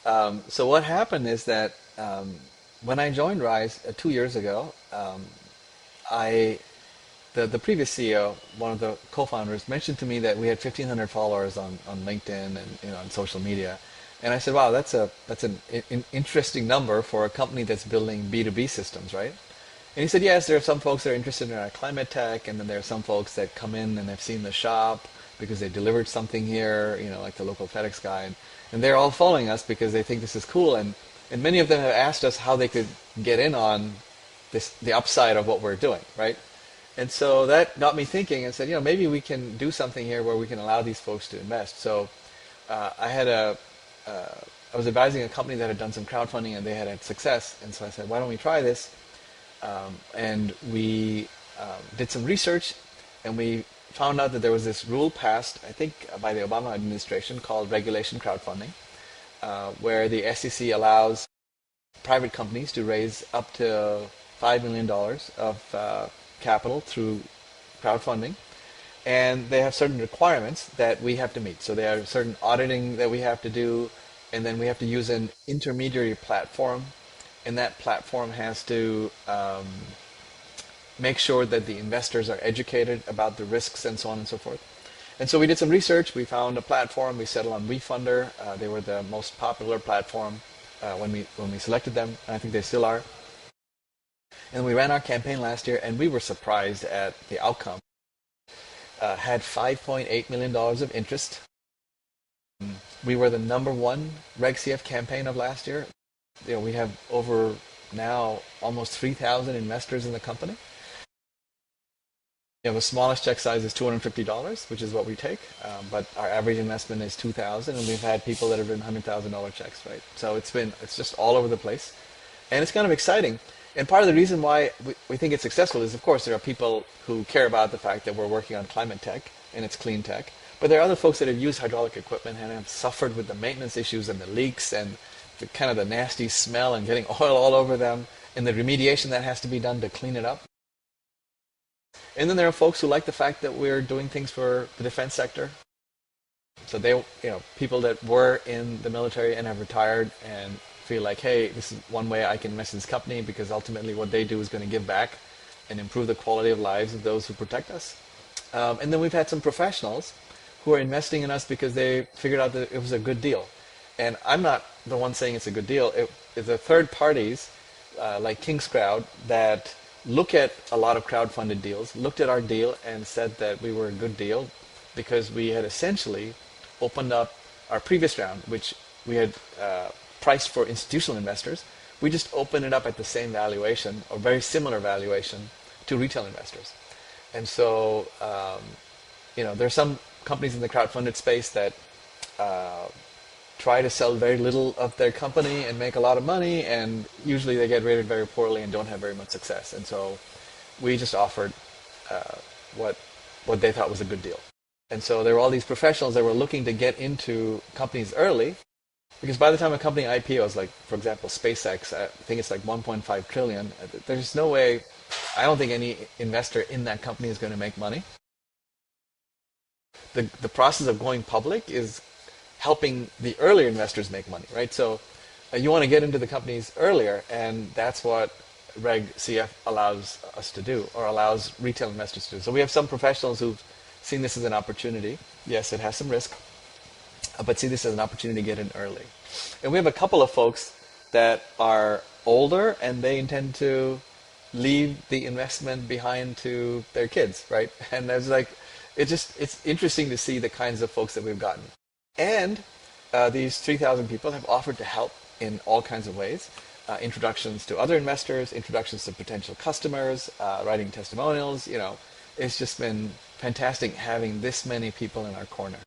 So what happened is that when I joined Rise 2 years ago, I the previous CEO, one of the co-founders, mentioned to me that we had 1,500 followers on LinkedIn and on social media, and I said, "Wow, that's an interesting number for a company that's building B2B systems, right?" And he said, "Yes, there are some folks that are interested in our climate tech, and then there are some folks that come in and have seen the shop because they delivered something here, like the local FedEx guy, and they're all following us because they think this is cool, and many of them have asked us how they could get in on the upside of what we're doing, right?" And so that got me thinking and said, maybe we can do something here where we can allow these folks to invest. So I had I was advising a company that had done some crowdfunding and they had success. And so I said, why don't we try this? And we did some research and we found out that there was this rule passed, I think, by the Obama administration called regulation crowdfunding, where the SEC allows private companies to raise up to $5 million of capital through crowdfunding, and they have certain requirements that we have to meet. So there are certain auditing that we have to do, and then we have to use an intermediary platform, and that platform has to make sure that the investors are educated about the risks and so on and so forth. And so we did some research. We found a platform. We settled on WeFunder. They were the most popular platform when we selected them, and I think they still are. And we ran our campaign last year, and we were surprised at the outcome. Had $5.8 million of interest. We were the #1 Reg CF campaign of last year. We have over now almost 3,000 investors in the company. The smallest check size is $250, which is what we take, but our average investment is $2,000, and we've had people that have written $100,000 checks, right? So it's just all over the place, and it's kind of exciting. And part of the reason why we think it's successful is, of course, there are people who care about the fact that we're working on climate tech and it's clean tech. But there are other folks that have used hydraulic equipment and have suffered with the maintenance issues and the leaks and the kind of the nasty smell and getting oil all over them and the remediation that has to be done to clean it up. And then there are folks who like the fact that we're doing things for the defense sector. So people that were in the military and have retired and feel like, hey, this is one way I can invest in this company because ultimately what they do is going to give back and improve the quality of lives of those who protect us. And then we've had some professionals who are investing in us because they figured out that it was a good deal. And I'm not the one saying it's a good deal. It's the third parties like King's Crowd that look at a lot of crowdfunded deals, looked at our deal and said that we were a good deal because we had essentially opened up our previous round, which we had priced for institutional investors. We just open it up at the same valuation or very similar valuation to retail investors. And so, there are some companies in the crowdfunded space that try to sell very little of their company and make a lot of money, and usually they get rated very poorly and don't have very much success. And so we just offered what they thought was a good deal. And so there were all these professionals that were looking to get into companies early, because by the time a company IPOs, like, for example, SpaceX, I think it's like 1.5 trillion, there's no way, I don't think any investor in that company is going to make money. The process of going public is helping the earlier investors make money, right? So you want to get into the companies earlier, and that's what Reg CF allows us to do, or allows retail investors to do. So we have some professionals who've seen this as an opportunity. Yes, it has some risk, but see this as an opportunity to get in early. And we have a couple of folks that are older and they intend to leave the investment behind to their kids, right? And there's it's interesting to see the kinds of folks that we've gotten. And these 3,000 people have offered to help in all kinds of ways. Introductions to other investors, introductions to potential customers, writing testimonials. It's just been fantastic having this many people in our corner.